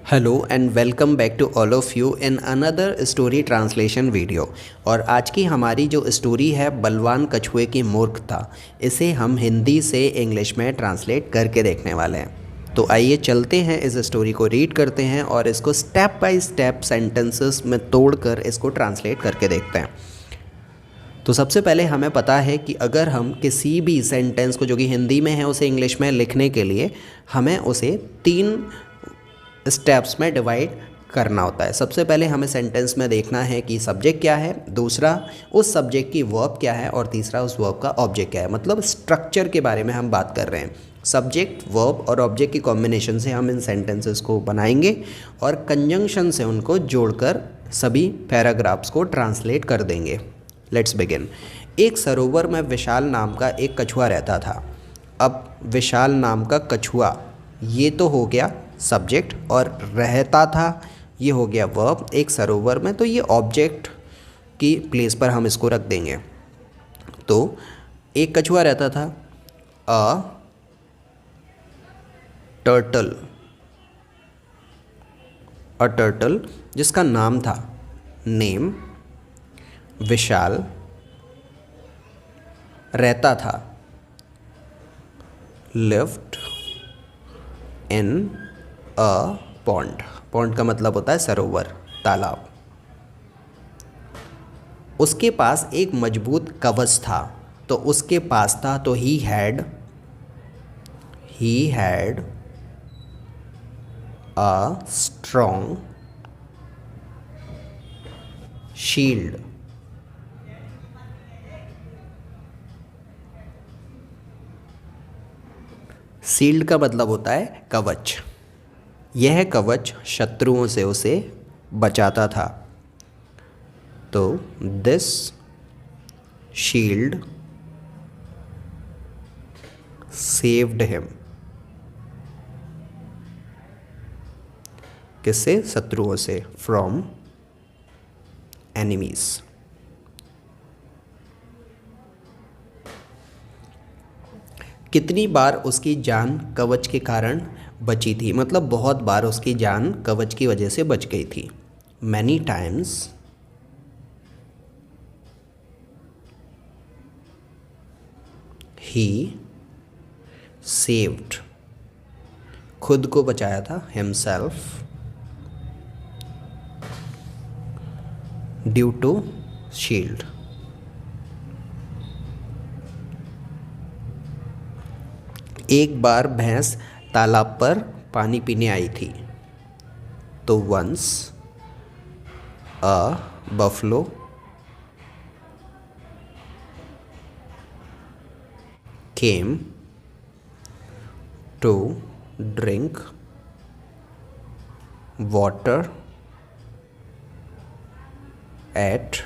Hello and welcome back to all of you in another story translation video. और आज की हमारी जो स्टोरी है बलवान कछुए की मूर्खता, इसे हम हिंदी से इंग्लिश में ट्रांसलेट करके देखने वाले हैं। तो आइए चलते हैं, इस स्टोरी को रीड करते हैं और इसको स्टेप बाय स्टेप सेंटेंसेस में तोड़कर इसको ट्रांसलेट करके देखते हैं। तो सबसे पहले हमें पता है कि अगर हम किसी भी सेंटेंस को जो कि हिंदी में है उसे इंग्लिश में लिखने के लिए हमें उसे 3 स्टेप्स में डिवाइड करना होता है। सबसे पहले हमें सेंटेंस में देखना है कि सब्जेक्ट क्या है, दूसरा उस सब्जेक्ट की वर्ब क्या है और तीसरा उस वर्ब का ऑब्जेक्ट क्या है। मतलब स्ट्रक्चर के बारे में हम बात कर रहे हैं। सब्जेक्ट, वर्ब और ऑब्जेक्ट की कॉम्बिनेशन से हम इन सेंटेंसेस को बनाएंगे और कंजंक्शन से उनको जोड़कर सभी पैराग्राफ्स को ट्रांसलेट कर देंगे। Let's begin. एक सरोवर में विशाल नाम का एक कछुआ रहता था। अब विशाल नाम का कछुआ, ये तो हो गया सब्जेक्ट, और रहता था ये हो गया वर्ब। एक सरोवर में, तो ये ऑब्जेक्ट की प्लेस पर हम इसको रख देंगे। तो एक कछुआ रहता था, अ टर्टल, जिसका नाम था, नेम, विशाल, रहता था, lived in a pond. Pond का मतलब होता है सरोवर, तालाब। उसके पास एक मजबूत कवच था। तो उसके पास था, तो he had a strong shield. Shield का मतलब होता है कवच। यह कवच शत्रुओं से उसे बचाता था। तो दिस शील्ड सेव्ड हिम। किससे? शत्रुओं से, फ्रॉम एनिमीज। कितनी बार उसकी जान कवच के कारण बची थी? मतलब बहुत बार उसकी जान कवच की वजह से बच गई थी। मैनी टाइम्स ही सेव्ड, खुद को बचाया था, हिमसेल्फ, ड्यू टू शील्ड। एक बार भैंस तालाब पर पानी पीने आई थी। तो once a buffalo came to drink water at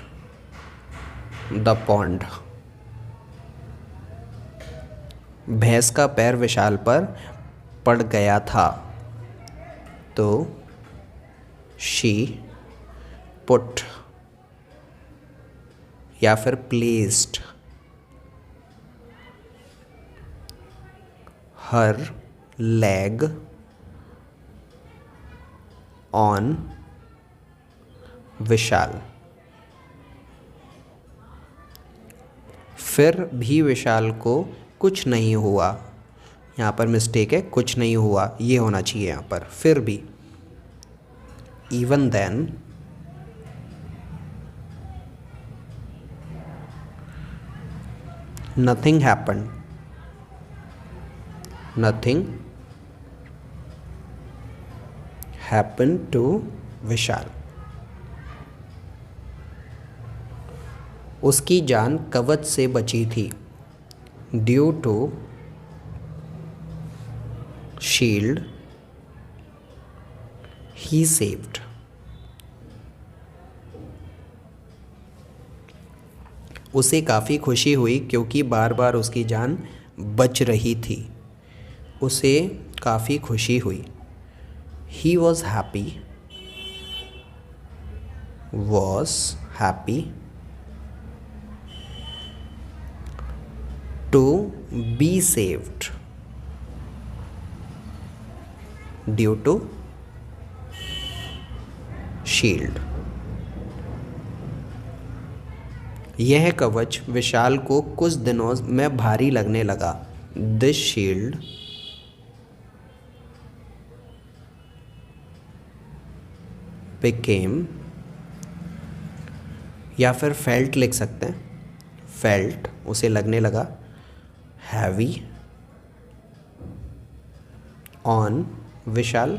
the pond. भैंस का पैर विशाल पर पड़ गया था। तो शी पुट या फिर प्लेस्ड हर लेग ऑन विशाल। फिर भी विशाल को कुछ नहीं हुआ। यहाँ पर मिस्टेक है, कुछ नहीं हुआ, ये होना चाहिए यहाँ पर, फिर भी। Even then nothing happened, nothing happened to Vishal. उसकी जान कवच से बची थी, ड्यू टू शील्ड ही सेव्ड। उसे काफ़ी खुशी हुई क्योंकि बार बार उसकी जान बच रही थी। उसे काफ़ी खुशी हुई। He was happy to be saved due to shield. यह कवच विशाल को कुछ दिनों में भारी लगने लगा। दिस शील्ड बिकेम, या फिर फेल्ट लिख सकते हैं, फेल्ट उसे लगने लगा, हैवी ऑन विशाल।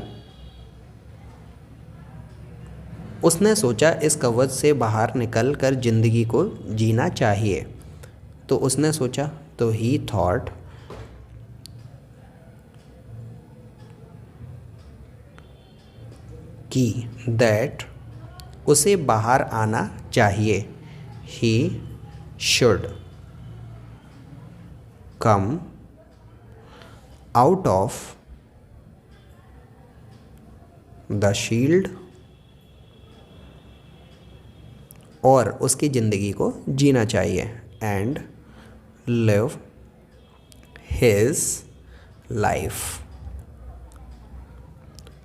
उसने सोचा इस कवच से बाहर निकल कर जिंदगी को जीना चाहिए। तो उसने सोचा, तो ही थॉट कि दैट उसे बाहर आना चाहिए। He should come out of the shield, और उसकी ज़िंदगी को जीना चाहिए। And live his life.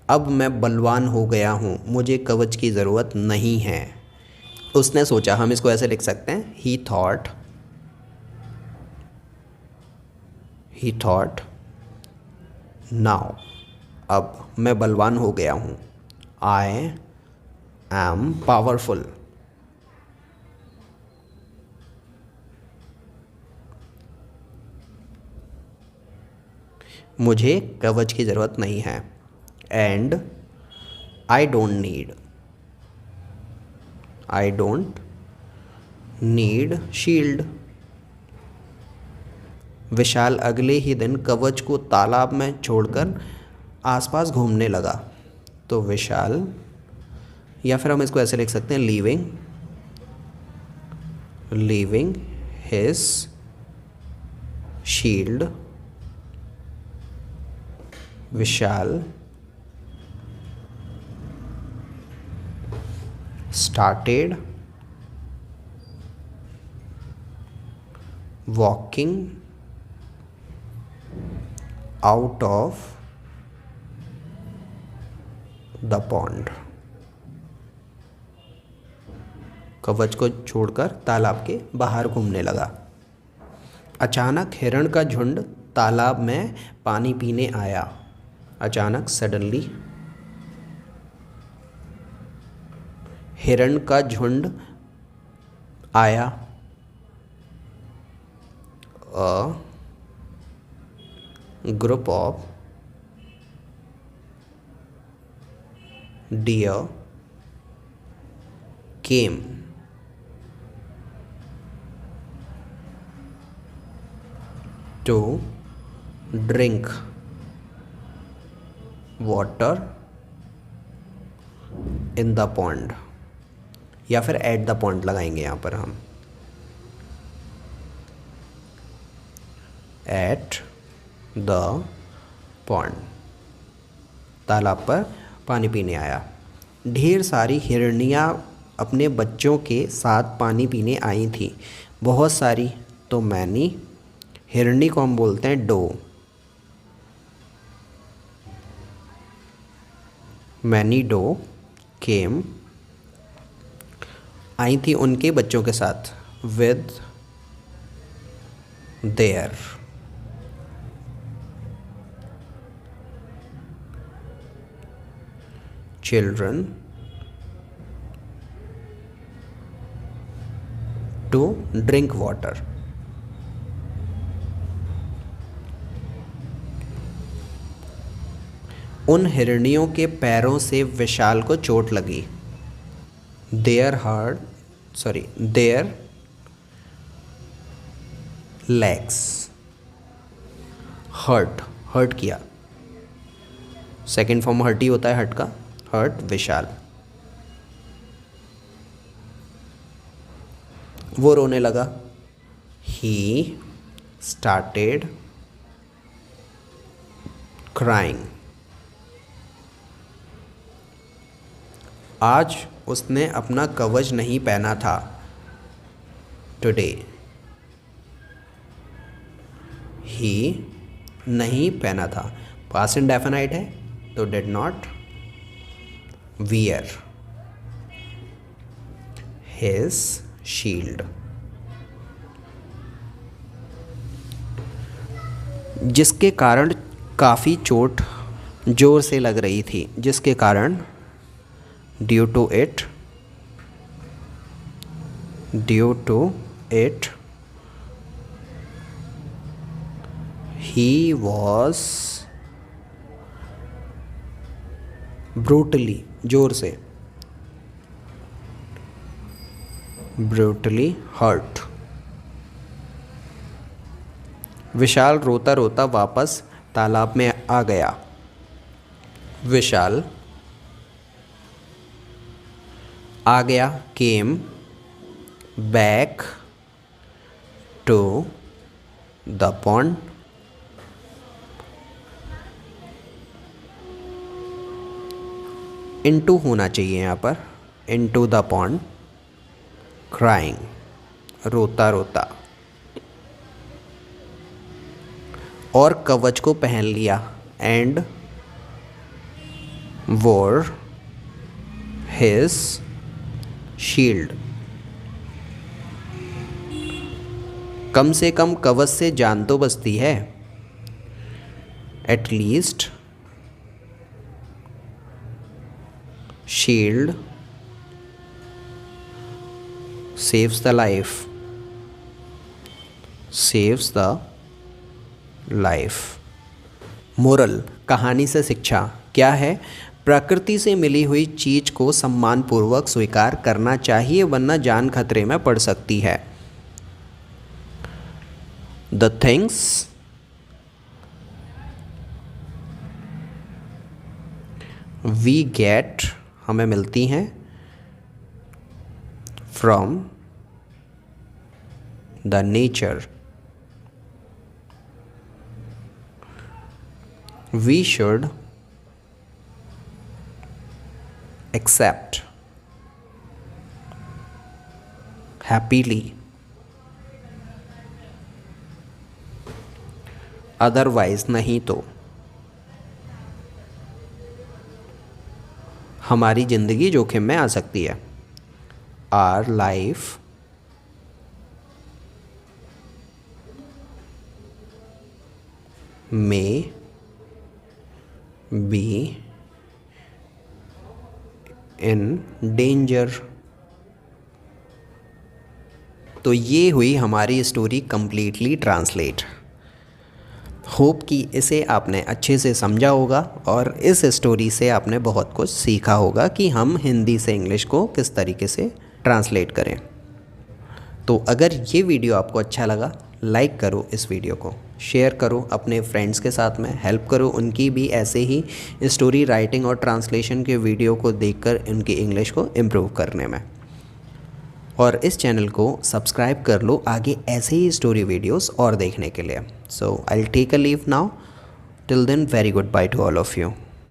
अब मैं बलवान हो गया हूँ, मुझे कवच की ज़रूरत नहीं है। उसने सोचा, हम इसको ऐसे लिख सकते हैं, ही थॉट नाउ, अब मैं बलवान हो गया हूँ। आई एम पावरफुल, मुझे कवच की ज़रूरत नहीं है। And I don't need shield. Vishal अगले ही दिन कवच को तालाब में छोड़कर आसपास घूमने लगा। तो विशाल, या फिर हम इसको ऐसे लिख सकते हैं, leaving his shield, Vishal started walking out of the pond। कवच को छोड़कर तालाब के बाहर घूमने लगा। अचानक हिरण का झुंड तालाब में पानी पीने आया। अचानक, सडनली, हिरण का झुंड आया। A group of deer came to drink water in the pond, या फिर एट द पॉइंट लगाएंगे यहाँ पर हम, एट द पॉन्ड, तालाब पर पानी पीने आया। ढेर सारी हिरनियाँ अपने बच्चों के साथ पानी पीने आई थी। बहुत सारी, तो मैनी, हिरनी को हम बोलते हैं डो। मैनी डो केम, आई थी उनके बच्चों के साथ, with their children to drink water. उन हिरनियों के पैरों से विशाल को चोट लगी। देयर लेग्स हर्ट किया। सेकेंड फॉर्म हर्ट ही होता है हर्ट का, हर्ट विशाल। वो रोने लगा। He started crying. आज उसने अपना कवच नहीं पहना था। टुडे ही नहीं पहना था। पास्ट इंडेफिनाइट है तो did not wear. his shield। जिसके कारण काफ़ी चोट ज़ोर से लग रही थी, जिसके कारण due to it he was brutally, जोर से, ब्रूटली हर्ट। विशाल रोता रोता वापस तालाब में आ गया। विशाल आ गया, came back to the pond. Into होना चाहिए यहाँ पर, इनटू द पॉन्ड, क्राइंग, रोता रोता। और कवच को पहन लिया, एंड वोर हिज शील्ड। कम से कम कवच से जान तो बचती है, at least shield saves the life, saves the life। Moral, कहानी से शिक्षा क्या है? प्रकृति से मिली हुई चीज को सम्मानपूर्वक स्वीकार करना चाहिए, वरना जान खतरे में पड़ सकती है। The things we get, हमें मिलती हैं, from the nature, we should accept happily, otherwise नहीं तो हमारी ज़िंदगी जोखिम में आ सकती है। Our life may be in danger। तो ये हुई हमारी स्टोरी कंप्लीटली ट्रांसलेट। होप कि इसे आपने अच्छे से समझा होगा और इस स्टोरी से आपने बहुत कुछ सीखा होगा कि हम हिंदी से इंग्लिश को किस तरीके से ट्रांसलेट करें। तो अगर ये वीडियो आपको अच्छा लगा, लाइक करो, इस वीडियो को शेयर करो अपने फ्रेंड्स के साथ में, हेल्प करो उनकी भी ऐसे ही स्टोरी राइटिंग और ट्रांसलेशन के वीडियो को देखकर उनकी इंग्लिश को इम्प्रूव करने में। और इस चैनल को सब्सक्राइब कर लो आगे ऐसे ही स्टोरी वीडियोस और देखने के लिए। So I will take a leave now, till then very good bye to all of you.